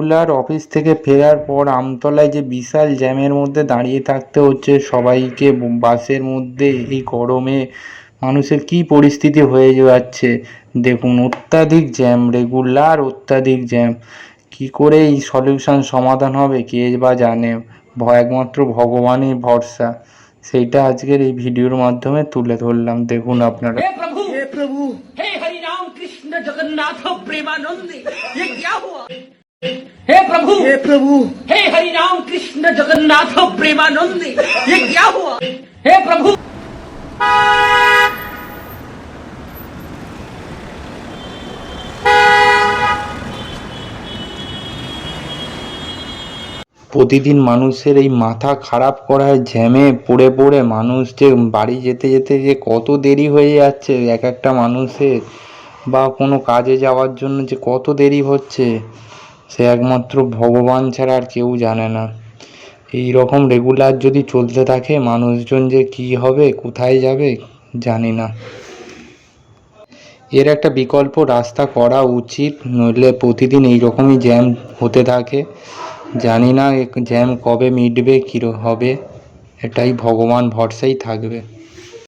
Regular office থেকে ফেরার পর আমতলায় যে বিশাল জ্যামের মধ্যে দাঁড়িয়ে থাকতে হচ্ছে সবাইকে, বাসের মধ্যে এই গরমে মানুষের কি পরিস্থিতি হয়ে যাচ্ছে দেখুন। অত্যাধিক জ্যাম, রেগুলার অত্যাধিক জ্যাম। কি করে এই সলিউশন সমাধান হবে কে বা জানে। একমাত্র ভগবানই ভরসা। সেইটা আজকের এই ভিডিওর মাধ্যমে তুলে ধরলাম, দেখুন আপনারা। हे प्रभु, हे प्रभु, हे हरि राम कृष्ण जगन्नाथ प्रेमानंद, ये क्या हुआ? हे प्रभु, हे हरि राम कृष्ण जगन्नाथ प्रेमानंद, ये क्या हुआ? हे प्रभु। প্রতিদিন মানুষের এই মাথা খারাপ করার জ্যামে পড়ে পড়ে মানুষ যে বাড়ি যেতে যেতে যে কত দেরি হয়ে যাচ্ছে এক একটা মানুষের, বা কোনো কাজে যাওয়ার জন্য যে কত দেরি হচ্ছে, সে একমাত্র ভগবান ছাড়া আর কেউ জানে না। এই রকম রেগুলার যদি চলতে থাকে মানুষজন যে কি হবে, কোথায় যাবে জানি না। এর একটা বিকল্প রাস্তা করা উচিত, নইলে প্রতিদিন এই রকমই জ্যাম হতে থাকে। জানি না জ্যাম কবে মিটবে, কী হবে, এটাই ভগবান ভরসাই থাকবে।